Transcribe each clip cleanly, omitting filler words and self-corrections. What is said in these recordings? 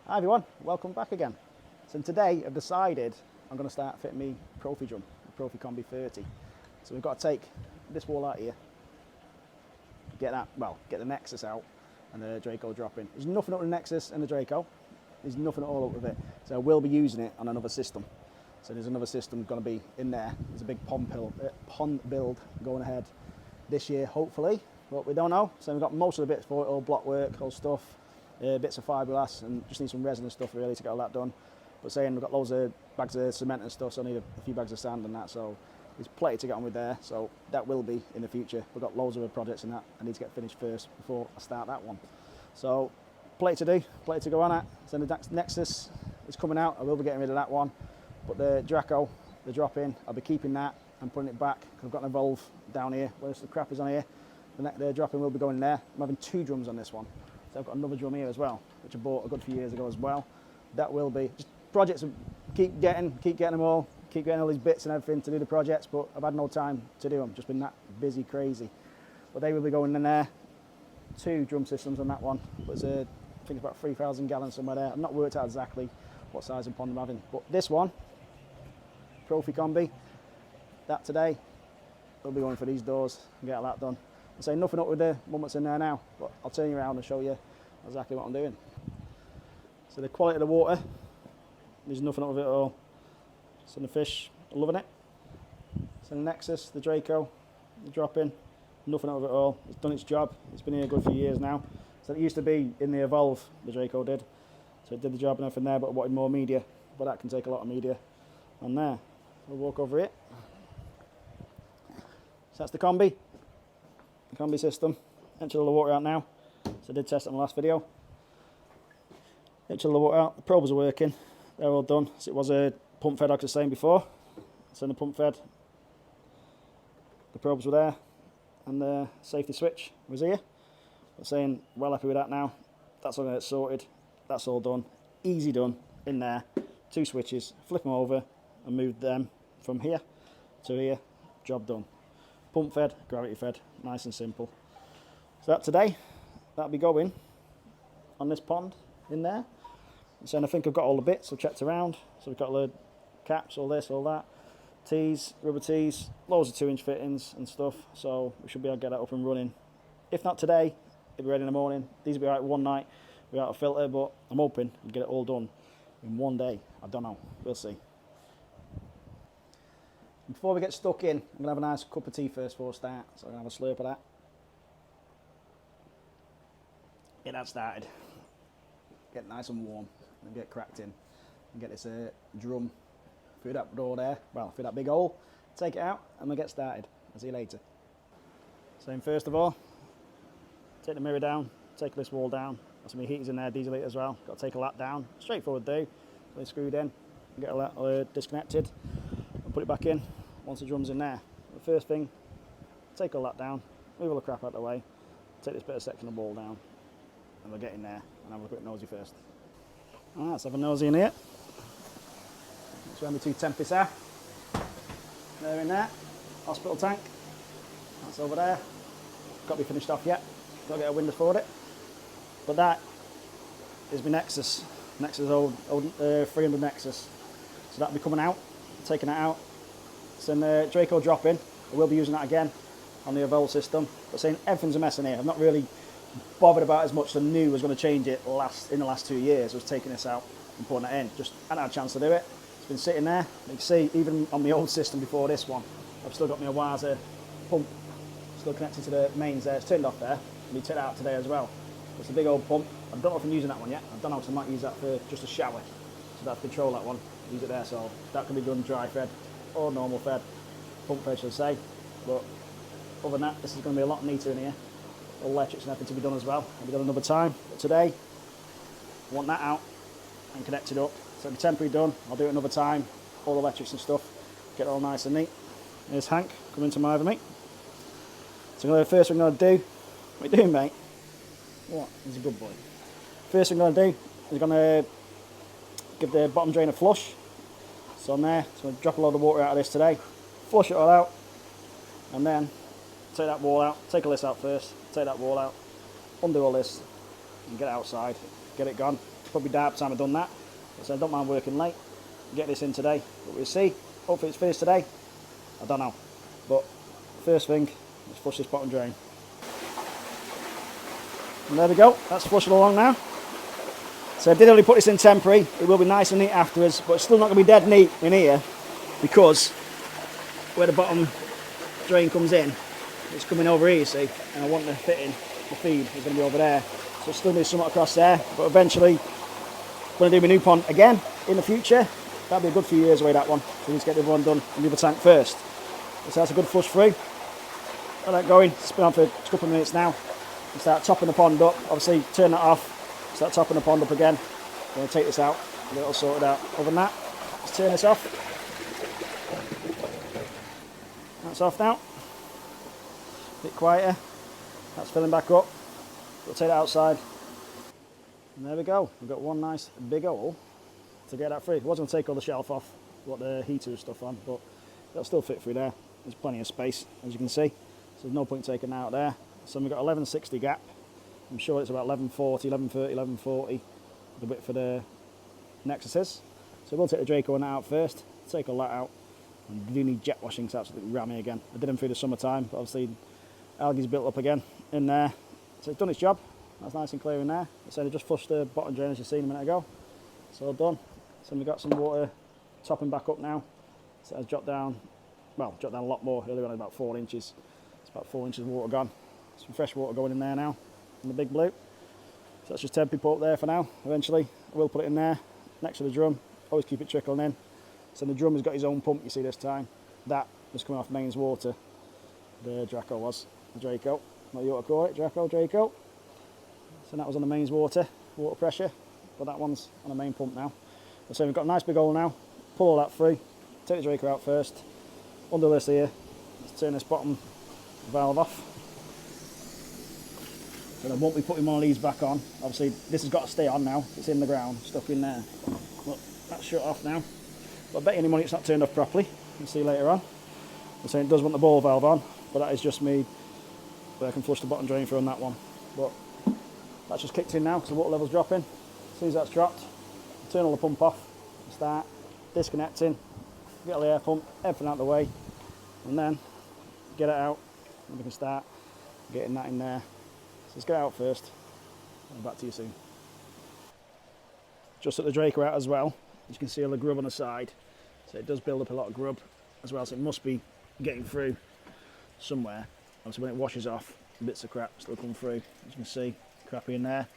Hi everyone, welcome back again. So today I've decided I'm going to start fitting me PROFI drum, the PROFI Combi 30. So we've got to take this wall out here, get the Nexus out and the Draco drop in. There's nothing up with the Nexus and the Draco, there's nothing at all up with it. So I will be using it on another system. So there's another system going to be in there. There's a big pond build going ahead this year, hopefully, but we don't know. So we've got most of the bits for it, all block work, all stuff. Bits of fiberglass and just need some resin and stuff really to get all that done. But saying we've got loads of bags of cement and stuff, so I need a few bags of sand and that, so there's plenty to get on with there, so that will be in the future. We've got loads of other projects in that I need to get finished first before I start that one. So plenty to do, plenty to go on at. So the Nexus is coming out, I will be getting rid of that one, but the Draco, the drop in, I'll be keeping that and putting it back. I've got an Evolve down here, where the crap is on here. The drop in will be going there. I'm having 2 drums on this one. So I've got another drum here as well, which I bought a good few years ago as well. That will be just projects. Keep getting them all, keep getting all these bits and everything to do the projects, but I've had no time to do them. Just been that busy, crazy. But they will be going in there. 2 drum systems on that one. But I think it's about 3,000 gallons somewhere there. I've not worked out exactly what size and pond I'm having. But this one, PROFI Combi, that today will be going for these doors and get all that done. I say nothing up with the one that's in there now, but I'll turn you around and show you exactly what I'm doing. So the quality of the water, there's nothing up with it at all. So the fish are loving it. So the Nexus, the Draco, the drop in, nothing up with it at all. It's done its job. It's been here a good few years now. So it used to be in the Evolve, the Draco did. So it did the job and everything there, but I wanted more media. But that can take a lot of media on there. We'll walk over it. So that's the Combi. Combi system. Emptied all the water out now. So I did test it in the last video. Emptied all the water out. The probes are working. They're all done. So it was a pump fed, like I was saying before. So in the pump fed, the probes were there, and the safety switch was here. I'm saying well happy with that now. That's all going to get sorted. That's all done. Easy done. In there. 2 switches. Flip them over and move them from here to here. Job done. Pump fed, gravity fed, nice and simple. So that today, that'll be going on this pond in there. So I think I've got all the bits, I've checked around. So we've got the caps, all this, all that. Tees, rubber tees, loads of 2-inch fittings and stuff. So we should be able to get that up and running. If not today, it'll be ready in the morning. These will be out one night without a filter, but I'm hoping we'll get it all done in one day. I don't know, we'll see. Before we get stuck in, I'm going to have a nice cup of tea first before I start. So I'm going to have a slurp of that. Get that started. Get nice and warm and get cracked in. And get this drum through that door there, well, through that big hole. Take it out and we'll get started. I'll see you later. So first of all, take the mirror down, take this wall down. Got some heaters in there, diesel heater as well. Got to take a lot down. Straightforward do. They screwed in. Get all that disconnected. Put it back in once the drum's in there. The first thing, take all that down, move all the crap out of the way, take this bit of section of wall down, and we'll get in there and have a quick nosy first. Alright, let's have a nosy in here. That's where my 2 tempests are. They're in there. Hospital tank. That's over there. Got to be finished off yet. Got to get a window for it. But that is my Nexus. Nexus old 300 Nexus. So that'll be coming out. Taking it out. It's in the Draco drop in. I will be using that again on the Evolve system. But saying everything's a mess in here. I'm not really bothered about as much as I knew I was going to change it in the last 2 years. I was taking this out and putting it in. Just hadn't had a chance to do it. It's been sitting there. You can see even on my old system before this one, I've still got my Waza pump still connected to the mains there. It's turned off there. We took it out today as well. It's a big old pump. I don't know if I'm using that one yet. I don't know if I might use that for just a shower. So that's control that one. Use it there, so that can be done dry fed or normal fed, pump fed should I say. But other than that, this is going to be a lot neater in here. All electrics and everything to be done as well. I'll be done another time. But today, I want that out and connected up. So it'll be temporary done. I'll do it another time. All electrics and stuff. Get it all nice and neat. Here's Hank coming to my over me. So the first thing I'm going to do. What are you doing, mate? What? He's a good boy. First thing I'm going to do is going to give the bottom drain a flush. So on there, so I'm going to drop a load of water out of this today, flush it all out, and then take that wall out, take all this out first, take that wall out, undo all this, and get it outside, get it gone. It's probably dark time I've done that, so I don't mind working late. Get this in today, but we'll see. Hopefully it's finished today. I don't know, but first thing, let's flush this bottom drain. And there we go, that's flushing along now. So I did only put this in temporary. It will be nice and neat afterwards, but it's still not going to be dead neat in here because where the bottom drain comes in, it's coming over here, you see, and I want the fitting, the feed is going to be over there. So still needs somewhat across there, but eventually when I do my new pond again in the future, that'll be a good few years away, that one. So we need to get the other one done in the other tank first. So that's a good flush through. Got that going, it's been on for a couple of minutes now. And start topping the pond up, obviously turn that off, start topping the pond up again. I'm going to take this out, get it all sorted out. Other than that, let's turn this off. That's off now. A bit quieter. That's filling back up. We'll take it outside. And there we go. We've got one nice big hole to get that free. I was going to take all the shelf off, what the heater and stuff on, but it'll still fit through there. There's plenty of space, as you can see. So there's no point taking that out there. So we've got 1160 gap. I'm sure it's about 1140, 1130, 1140, the width for the Nexus is. So we'll take the Draco one out first, take all that out. And we do need jet washing, so it's absolutely rammy again. I did them through the summertime, but obviously algae's built up again in there. So it's done its job. That's nice and clear in there. So I just flushed the bottom drain as you seen a minute ago. It's all done. So we've got some water topping back up now. So it's dropped down, well, dropped down a lot more. Earlier on about 4 inches. It's about 4 inches of water gone. Some fresh water going in there now, in the big blue. So that's just temporary put up there for now. Eventually I will put it in there, next to the drum. Always keep it trickling in. So the drum has got his own pump, you see this time. That was coming off mains water. The Draco was, the Draco. What you ought to call it, Draco. So that was on the mains water pressure. But that one's on the main pump now. So we've got a nice big hole now. Pull all that through. Take the Draco out first. Undo this here. Let's turn this bottom valve off. So I won't be putting one of these back on. Obviously this has got to stay on now. It's in the ground, stuck in there. Look, that's shut off now. But I bet you any money it's not turned off properly. You'll see later on. I'm saying it does want the ball valve on, but that is just me. But I can flush the bottom drain through on that one. But that's just kicked in now because the water level's dropping. As soon as that's dropped, turn all the pump off, start disconnecting, get all the air pump, everything out of the way, and then get it out, and we can start getting that in there. So let's get it out first, and back to you soon. Just took the Draco out as well. As you can see all the grub on the side, so it does build up a lot of grub as well, so it must be getting through somewhere. Obviously when it washes off, bits of crap still come through, as you can see, crappy in there.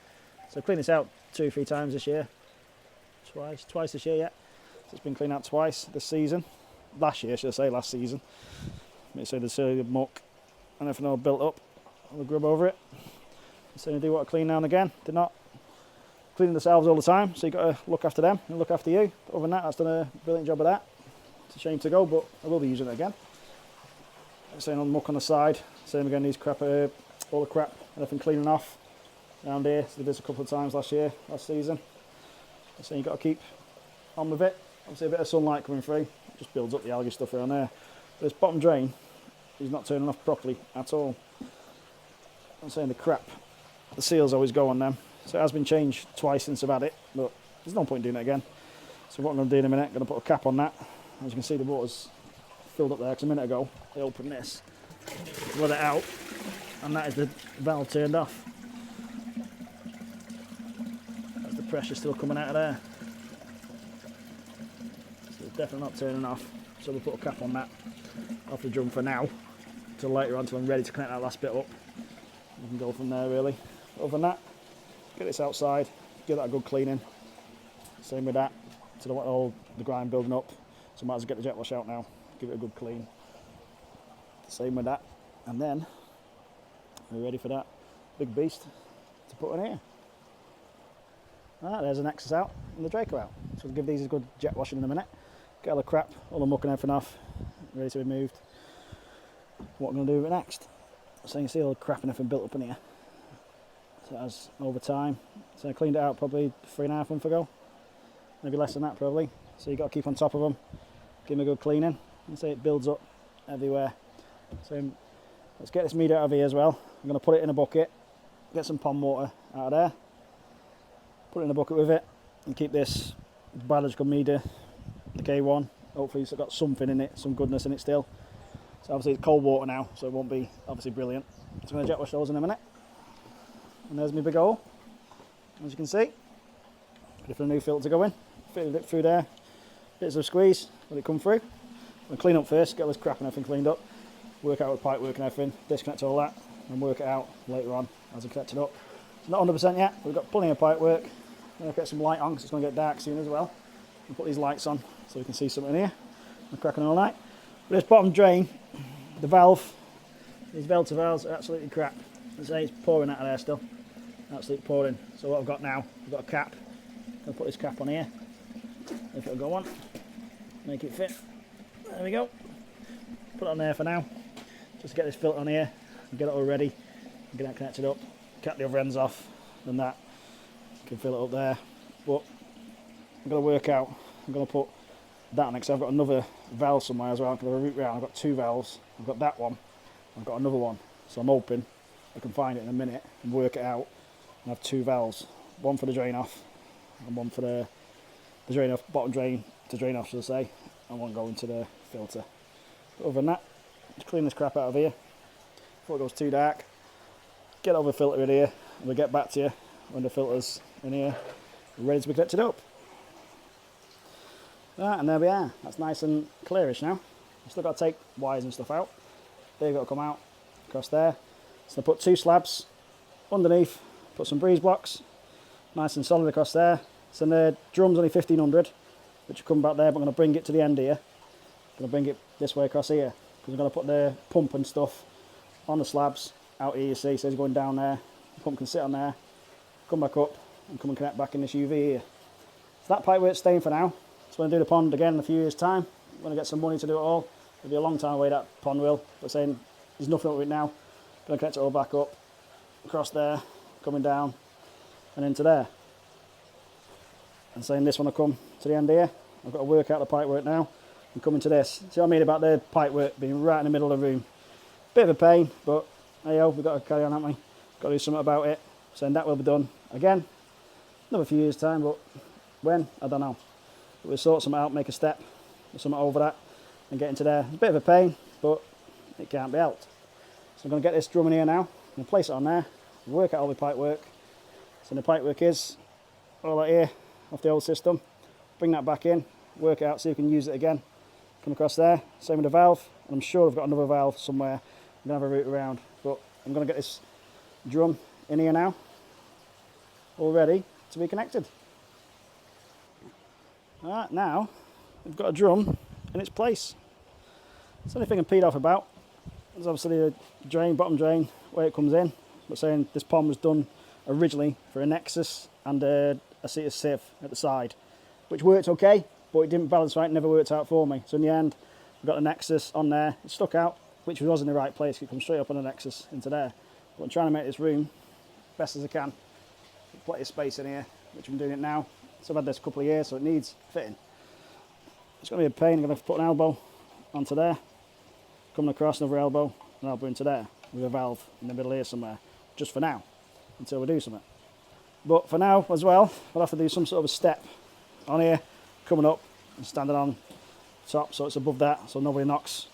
So clean this out 2 or 3 times this year, twice this year yet. So it's been cleaned out twice this season, last year should I say, last season. So the silly muck and everything all built up, all the grub over it. So they do want to clean now and again. They're not cleaning themselves all the time, so you've got to look after them and look after you. But other than that, that's done a brilliant job of that. It's a shame to go, but I will be using it again. Same on the muck on the side, same again, these crap, all the crap, everything cleaning off around here. So did this a couple of times last season. So you've got to keep on with it. Obviously a bit of sunlight coming through, it just builds up the algae stuff around there. But this bottom drain is not turning off properly at all. I'm saying the crap, the seals always go on them. So it has been changed twice since I've had it, but there's no point doing it again. So what I'm going to do in a minute, I'm going to put a cap on that. As you can see, the water's filled up there, because a minute ago I opened this, let it out, and that is the valve turned off. That's the pressure still coming out of there. So it's definitely not turning off. So we'll put a cap on that off the drum for now, till later on, till I'm ready to connect that last bit up. We can go from there really. Other than that, get this outside, give that a good cleaning. Same with that, so I don't want all the grime building up. So I might as well get the jet wash out now, give it a good clean. Same with that, and then we're ready for that big beast to put in here. Alright, there's the Nexus out and the Draco out. So we'll give these a good jet washing in a minute. Get all the crap, all the muck and everything off, ready to be moved. What I'm going to do with it next. So you can see all the crap and everything built up in here. So it has over time. So I cleaned it out probably 3.5 months ago. Maybe less than that probably. So you've got to keep on top of them. Give them a good cleaning. And see it builds up everywhere. So let's get this meat out of here as well. I'm going to put it in a bucket. Get some pond water out of there. put it in a bucket with it, and keep this biological media, the K1. Hopefully it's got something in it, some goodness in it still. So obviously it's cold water now, so it won't be obviously brilliant. So I'm going to jet wash those in a minute. And there's my big hole, as you can see. Ready for a new filter to go in. Fitted it through there, bits of squeeze, let it come through. I'm going to clean up first, get all this crap and everything cleaned up. Work out with pipe work and everything, disconnect all that, and work it out later on as I connect it up. It's not 100% yet, we've got plenty of pipe work. I'm going to get some light on because it's going to get dark soon as well. And put these lights on so we can see something here. I'm cracking all night. But this bottom drain, the valve, these Velta valves are absolutely crap. As I say, it's pouring out of there still. Absolutely pouring. So what I've got now, I've got a cap. I'll put this cap on here. If it'll go on. Make it fit. There we go. Put it on there for now. Just to get this filter on here and get it all ready. Get that connected up. Cut the other ends off. Then that can fill it up there. But I'm going to work out. I'm going to put that on it because I've got another valve somewhere as well. I've got a route round. I've got two valves. I've got that one. I've got another one. So I'm hoping I can find it in a minute and work it out. And have two valves. One for the drain off and one for the drain off, bottom drain to drain off, should I say. And one going to the filter. But other than that, just clean this crap out of here before it goes too dark. Get over the filter in here and we'll get back to you when the filter's in here ready to be connected up. Right, and there we are. That's nice and clearish now. I've still got to take wires and stuff out. They've got to come out across there. So I put two slabs underneath, put some breeze blocks, nice and solid across there. So the drum's only 1500, which will come back there, but I'm going to bring it to the end here. I'm going to bring it this way across here, because I'm going to put the pump and stuff on the slabs out here, you see, so it's going down there. The pump can sit on there, come back up, and come and connect back in this UV here. So that pipe work's staying for now. So when I do the pond again in a few years' time, I'm going to get some money to do it all. It'll be a long time away, that pond will, but saying there's nothing with it now. I'm going to connect it all back up, across there, coming down, and into there. And saying this one will come to the end here. I've got to work out the pipe work now and come into this. See what I mean about the pipe work being right in the middle of the room? Bit of a pain, but hey yo, we've got to carry on, haven't we? Got to do something about it. So that will be done again, another few years' time, but when? I don't know. But we'll sort something out, make a step, or something over that, and get into there. A bit of a pain, but it can't be helped. So I'm going to get this drum in here now, I'm going to place it on there, work out all the pipe work. So the pipe work is all that here, off the old system. Bring that back in, work it out, see if we can use it again. Come across there, same with the valve, and I'm sure I've got another valve somewhere. I'm going to have a route around, but I'm going to get this drum in here now, all ready to be connected. Alright, now we've got a drum in its place. It's the only thing I'm peed off about is obviously the drain, bottom drain, where it comes in. But saying this pond was done originally for a Nexus and a seat sieve at the side, which worked okay, but it didn't balance right, never worked out for me. So in the end, I've got the Nexus on there, it stuck out, which was in the right place, it comes straight up on the Nexus into there. But I'm trying to make this room best as I can. Plenty of space in here, which I'm doing it now. So I've had this a couple of years, so it needs fitting. It's going to be a pain. I'm going to have to put an elbow onto there, coming across another elbow, an elbow into there, with a valve in the middle here somewhere, just for now, until we do something. But for now as well, we'll have to do some sort of a step on here, coming up and standing on top, so it's above that, so nobody knocks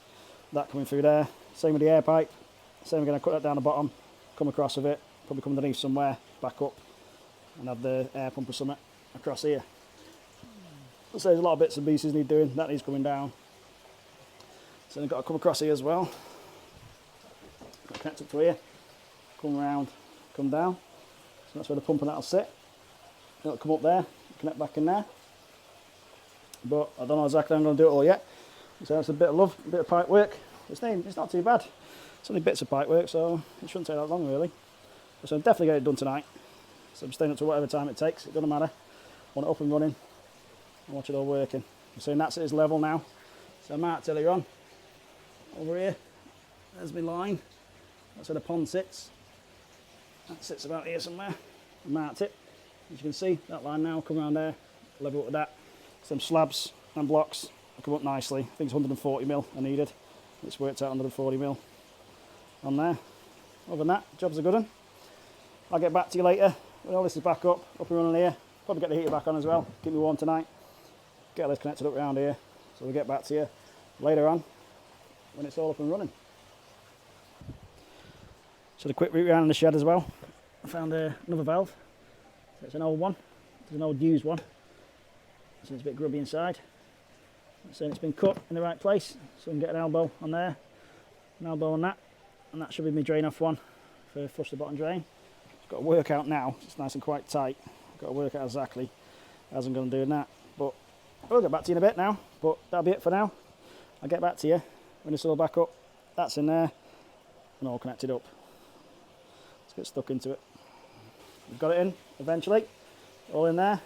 that coming through there. Same with the air pipe. Same, we're going to cut that down the bottom, come across with it, probably come underneath somewhere, back up, and have the air pump or something across here. So there's a lot of bits and pieces need doing. That needs coming down. So I've got to come across here as well. Got to connect up to here, come around, come down. So that's where the pump and that'll sit. It'll come up there, connect back in there. But I don't know exactly how I'm going to do it all yet. So it's a bit of love, a bit of pipe work. It's not too bad. It's only bits of pipe work, so it shouldn't take that long really. So I'll definitely get it done tonight. So I'm staying up to whatever time it takes, it doesn't matter. I want it up and running and watch it all working. So that's at its level now. So I marked earlier on, over here, there's my line. That's where the pond sits. That sits about here somewhere. I marked it. As you can see, that line now, come around there, level up with that. Some slabs and blocks come up nicely. I think it's 140mm I needed. It's worked out 140mm on there. Other than that, job's a good one. I'll get back to you later when all this is back up and running here. Probably get the heater back on as well, keep me warm tonight. Get this connected up around here, so we'll get back to you later on when it's all up and running. So the quick route around in the shed as well. I found another valve. So it's an old one. It's an old used one. So it's a bit grubby inside. I'm saying it's been cut in the right place, so we can get an elbow on there, an elbow on that, and that should be my drain off one for flush the bottom drain. It's got to work out now. It's nice and quite tight. I've got to work out exactly as I'm going to do that. But I'll get back to you in a bit now. But that'll be it for now. I'll get back to you when it's all back up. That's in there and all connected up. Let's get stuck into it. We've got it in eventually. All in there.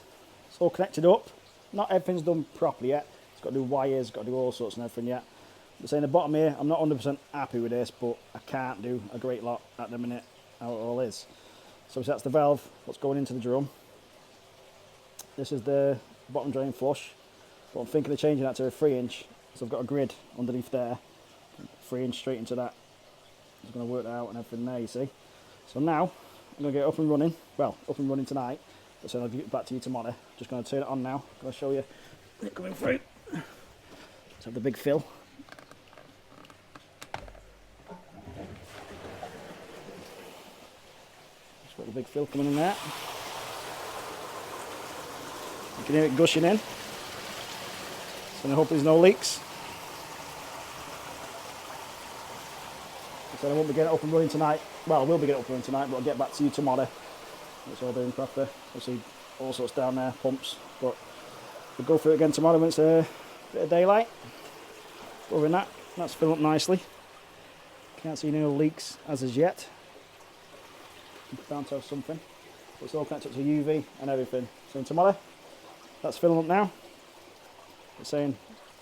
It's all connected up. Not everything's done properly yet. It's got to do wires, got to do all sorts and everything yet. But saying the bottom here, I'm not 100% happy with this, but I can't do a great lot at the minute how it all is. So that's the valve, what's going into the drum. This is the bottom drain flush, but I'm thinking of changing that to a 3-inch. So I've got a grid underneath there, 3-inch straight into that. I'm going to work that out and everything there, you see. So now I'm going to get it up and running. Well, up and running tonight. But so I'll get back to you tomorrow. Just going to turn it on now. I'm going to show you it coming through. Let's have the big fill. Just got the big fill coming in there. You can hear it gushing in. So I hope there's no leaks. So I won't be getting it up and running tonight. Well, I will be getting it up and running tonight, but I'll get back to you tomorrow. It's all doing proper. Obviously, all sorts down there, pumps. But we'll go through it again tomorrow when it's a bit of daylight. Other than that, that's filling up nicely. Can't see any leaks as of yet. Bound to have something. But it's all connected to UV and everything. So tomorrow, that's filling up now. It's saying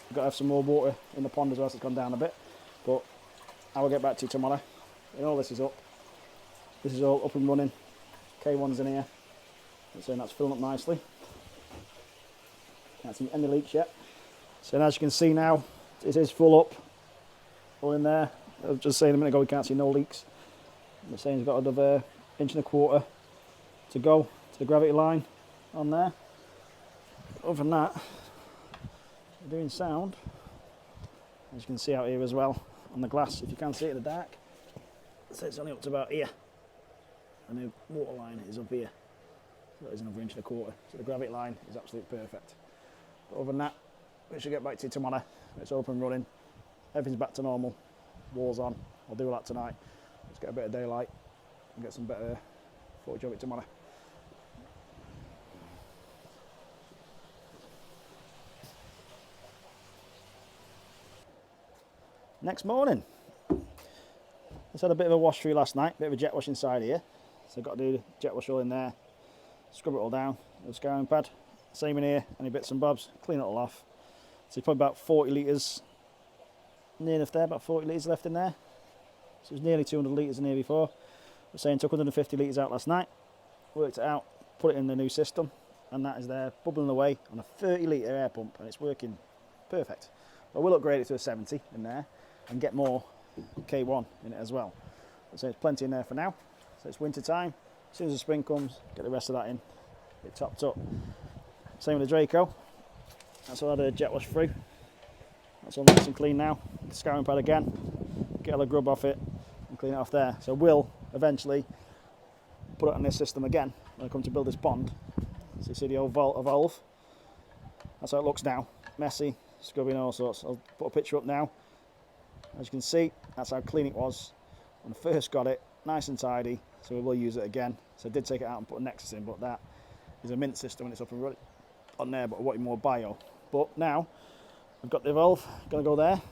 we've got to have some more water in the pond as well, so it's gone down a bit. But I will get back to you tomorrow. And all this is up. This is all up and running. K1's in here. It's saying that's filling up nicely. Can't see any leaks yet. So as you can see now, it is full up. All in there. I was just saying a minute ago we can't see no leaks. It's saying it's got another 1.25 inches to go to the gravity line on there. Other than that, we're doing sound. As you can see out here as well on the glass, if you can see it in the dark. So it's only up to about here. And the water line is up here. So that is another 1.25 inches. So the gravity line is absolutely perfect. But other than that, we should get back to you tomorrow. It's up and running. Everything's back to normal. Walls on. I'll do all that tonight. Let's get a bit of daylight and get some better footage of it tomorrow. Next morning. Just had a bit of a wash through last night, bit of a jet wash inside here. So I've got to do the jet wash all in there, scrub it all down with a scouring pad. Same in here, any bits and bobs, clean it all off. So probably about 40 litres, near enough there, about 40 litres left in there. So it was nearly 200 litres in here before. We're saying took 150 litres out last night, worked it out, put it in the new system, and that is there bubbling away on a 30 litre air pump, and it's working perfect. But we'll upgrade it to a 70 in there and get more K1 in it as well. So there's plenty in there for now. So it's winter time. As soon as the spring comes, get the rest of that in. Get topped up. Same with the Draco. That's all I had a jet wash through. That's all nice and clean now. Scouring pad again. Get all the grub off it and clean it off there. So we'll eventually put it on this system again when I come to build this pond. So you see the old valve. That's how it looks now. Messy, scrubby and all sorts. I'll put a picture up now. As you can see, that's how clean it was when I first got it. Nice and tidy, so we will use it again. So I did take it out and put a Nexus in, but that is a mint system when it's up and running on there, but I wanted more bio. But now, I've got the valve, going to go there, and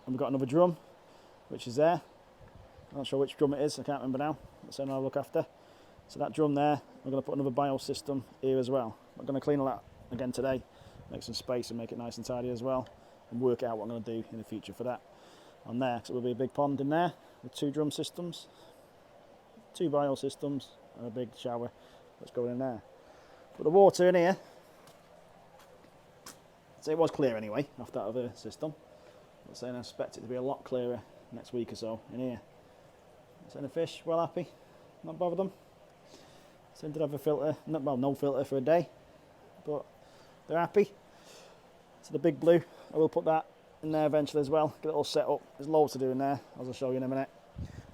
we've got another drum, which is there. I'm not sure which drum it is, I can't remember now. That's something I'll look after. So that drum there, we're going to put another bio system here as well. I'm going to clean all that again today, make some space and make it nice and tidy as well, and work out what I'm going to do in the future for that on there. So it will be a big pond in there with 2 drum systems, 2 bio systems, and a big shower that's going in there. But the water in here, so it was clear anyway off that other system. I'm saying I expect it to be a lot clearer next week or so in here. So the fish well happy, not bother them. So they did have a filter, well, no filter for a day, but they're happy. So the big blue, I will put that in there eventually as well, get it all set up. There's loads to do in there, as I'll show you in a minute.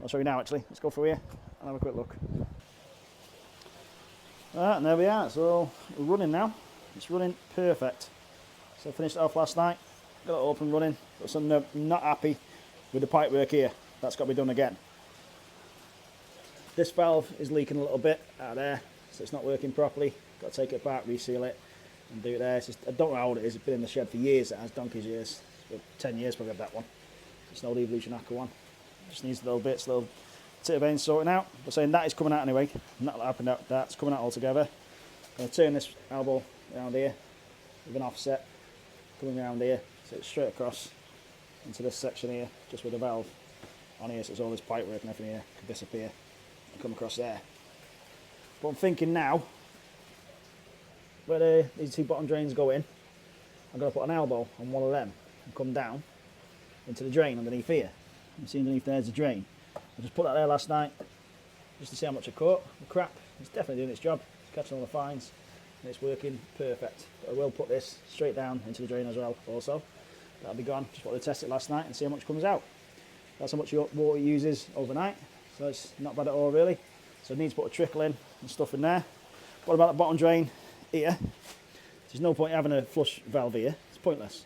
I'll show you now actually. Let's go through here and have a quick look. Alright, and there we are. So we're running now. It's running perfect. So I finished it off last night, got it up and running. But so I'm not happy with the pipe work here. That's got to be done again. This valve is leaking a little bit out of there, so it's not working properly. Got to take it apart, reseal it, and do it there. It's just, I don't know how old it is. It's been in the shed for years. It has donkey's years. 10 years probably of that one. It's an old Evolution Aqua one. Just needs little bits, little tip of veins sorting out. But saying that is coming out anyway. Not happening out. That's coming out altogether. I'm going to turn this elbow around here with an offset coming around here, so it's straight across into this section here, just with the valve on here. So it's all this pipe work and everything here can disappear and come across there. But I'm thinking now, where these two bottom drains go in, I'm going to put an elbow on one of them and come down into the drain underneath here. You see underneath there's a drain. I just put that there last night just to see how much I caught. The crap, it's definitely doing its job. It's catching all the fines and it's working perfect. But I will put this straight down into the drain as well also. That'll be gone. Just wanted to test it last night and see how much comes out. That's how much water it uses overnight. So it's not bad at all really. So I need to put a trickle in and stuff in there. What about the bottom drain here? There's no point having a flush valve here. It's pointless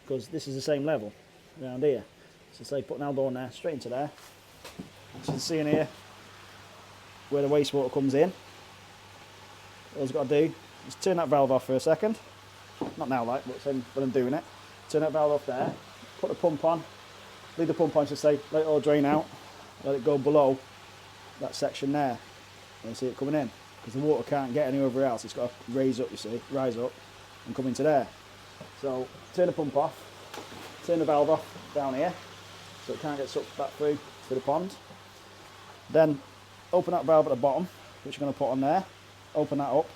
because this is the same level around here. So say put an elbow in there, straight into there. As you can see in here where the wastewater comes in. All I've got to do is turn that valve off for a second. Not now like, but when I'm doing it. Turn that valve off there, put the pump on, leave the pump on, so say let it all drain out, let it go below that section there. You see it coming in, because the water can't get anywhere else. It's got to rise up, you see, rise up and come into there. So turn the pump off, turn the valve off down here, so it can't get sucked back through to the pond. Then open that valve at the bottom, which you're going to put on there, open that up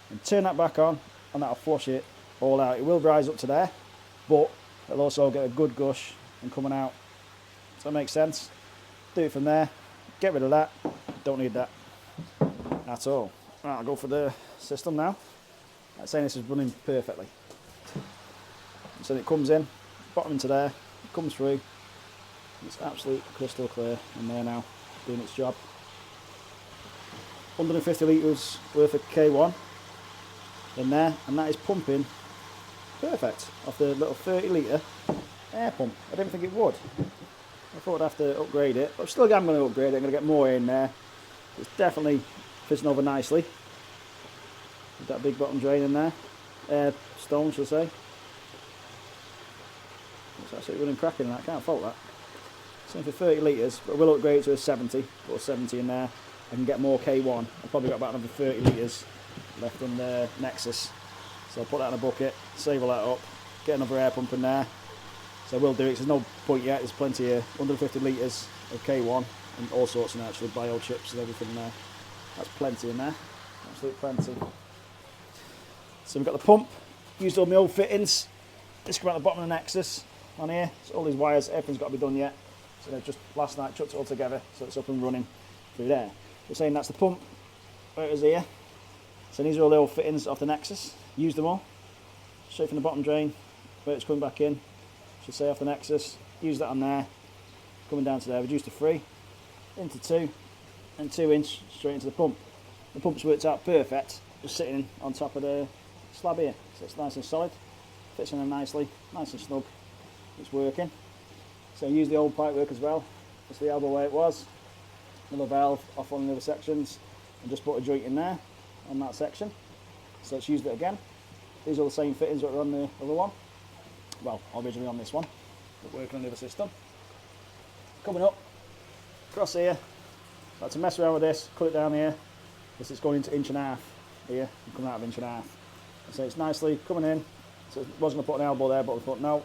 and turn that back on, and that'll flush it all out. It will rise up to there, but it'll also get a good gush and coming out. Does that make sense? Do it from there, get rid of that, don't need that at all. Right, I'll go for the system now. I'm saying this is running perfectly. So it comes in, bottom into there, it comes through, it's absolutely crystal clear in there now, doing its job. 150 litres worth of K1 in there, and that is pumping perfect off the little 30 litre air pump. I didn't think it would. I thought I'd have to upgrade it, but still I'm going to upgrade it. I'm going to get more in there. It's definitely fitting over nicely with that big bottom drain in there. Air stone, shall I say. It's actually running cracking and I can't fault that. Same for 30 litres, but I will upgrade it to a 70. Put a 70 in there. I can get more K1. I've probably got about another 30 litres left in the Nexus. So I'll put that in a bucket, save all that up, get another air pump in there. So I will do it, 'cause there's no point yet, there's plenty here. 150 litres of K1 and all sorts in there, actually, biochips and everything in there. That's plenty in there, absolute plenty. So we've got the pump, used all my old fittings. This come out the bottom of the Nexus on here. So all these wires, everything's got to be done yet. So they've just last night chucked it all together, so it's up and running through there. We're saying that's the pump, where it is here. So these are all the old fittings off the Nexus. Used them all. Straight from the bottom drain, where it's coming back in. Should say off the Nexus. Use that on there. Coming down to there, reduced to 3, into 2, and 2 inch straight into the pump. The pump's worked out perfect, just sitting on top of the slab here. So it's nice and solid. Fits in there nicely, nice and snug. It's working. So use the old pipe work as well. Just the elbow where it was. Another valve off on the other sections, and just put a joint in there on that section. So let's use it again. These are the same fittings that were on the other one. Well, originally on this one, but working on the other system. Coming up, across here, I had to mess around with this, cut it down here, because it's going into 1.5 inch here, and coming out of 1.5 inch. So it's nicely coming in. So I was going to put an elbow there, but I thought no,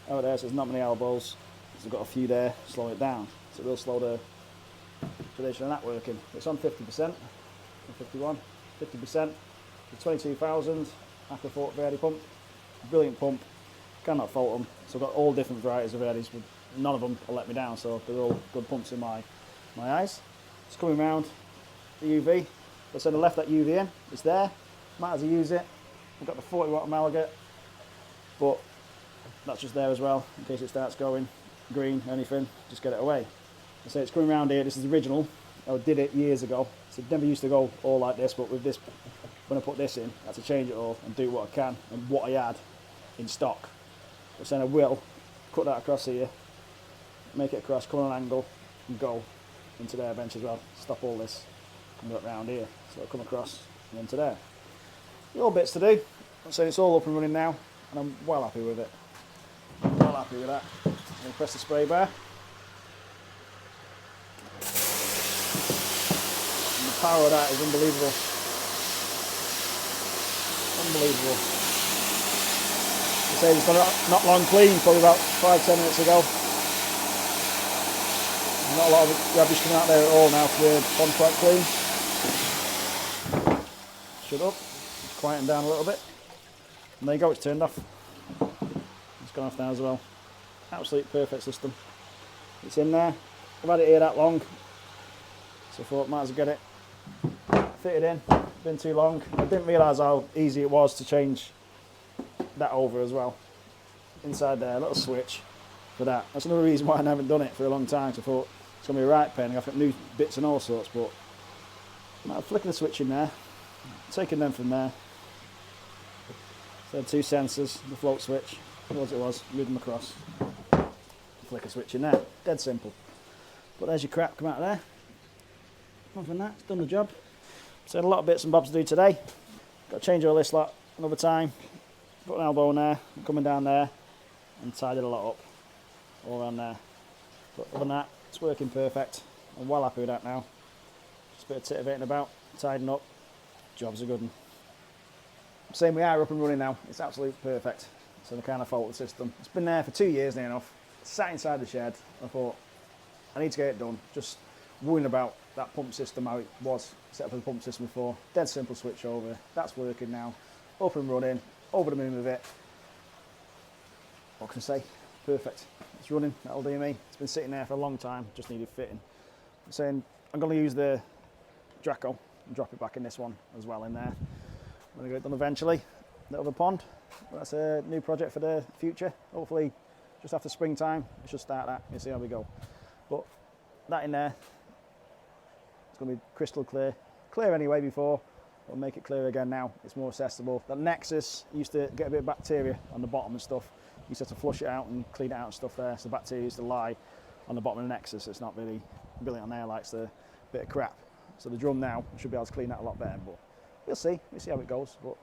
over there, so there's not many elbows. So I've got a few there, slowing it down. So it will slow the duration of that working. It's on 50%, 51, 50%. The 22,000 Aqua Verdi pump, brilliant pump, cannot fault them. So I've got all different varieties of Verdis, but none of them will let me down, so they're all good pumps in my eyes. It's coming round the UV, But so I left that UV in, it's there, might as well use it. I've got the 40 watt Malaga, but that's just there as well, in case it starts going green or anything, just get it away. So it's coming around here, this is the original, I did it years ago, so it never used to go all like this, but with this, when I put this in, I had to change it all and do what I can and what I had in stock. But then I will cut that across here, make it across, come on an angle and go into their bench as well. Stop all this and work round here. So it'll come across and into there. Little bits to do. So it's all up and running now and I'm well happy with it. I'm well happy with that. I'm going to press the spray bar. And the power of that is unbelievable. Unbelievable. I say it's not long clean, probably about 5-10 minutes ago. Not a lot of rubbish coming out there at all now, so the pond's quite clean. Shut up, quieten down a little bit. And there you go, it's turned off. It's gone off now as well. Absolute perfect system. It's in there. I've had it here that long, so I thought might as well get it fitted in. It's been too long. I didn't realise how easy it was to change that over as well. Inside there, a little switch for that. That's another reason why I haven't done it for a long time. So I thought it's going to be a right pain. I've got new bits and all sorts, but I'm flicking the switch in there, taking them from there. So 2 sensors, the float switch, as it was, move them across. Flick a switch in there, dead simple. But there's your crap come out of there. Other than that, it's done the job. So a lot of bits and bobs to do today. Got to change all this lot another time. Put an elbow in there, coming down there, and tidied a lot up all around there. But other than that, it's working perfect. I'm well happy with that now. Just a bit of titivating about, tidying up. Job's a good one. Same we are up and running now. It's absolutely perfect. So the kind of fault the system. It's been there for 2 years near enough. It's sat inside the shed. I thought I need to get it done. Just worrying about that pump system, how it was set up as a pump system before. Dead simple switch over. That's working now. Up and running. Over the moon with it. What can I say? Perfect. It's running. That'll do me. It's been sitting there for a long time. Just needed fitting. I'm saying I'm going to use the Draco and drop it back in this one as well in there. I'm going to get it done eventually. The other pond. That's a new project for the future. Hopefully just after springtime we should start that. We'll see how we go. But that in there, it's going to be crystal clear. Clear anyway before. We'll make it clear again now. It's more accessible. That Nexus used to get a bit of bacteria on the bottom and stuff. You used to have to flush it out and clean it out and stuff there. So the bacteria used to lie on the bottom of the Nexus. It's not really brilliant on there, like it's a bit of crap. So the drum now should be able to clean that a lot better. But we'll see how it goes. But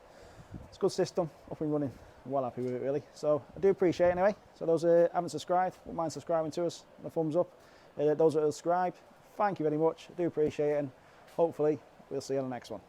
it's a good system, up and running. I'm well happy with it really. So I do appreciate it anyway. So those who haven't subscribed, wouldn't mind subscribing to us. A thumbs up. Those who have subscribed, thank you very much. I do appreciate it, and hopefully we'll see you on the next one.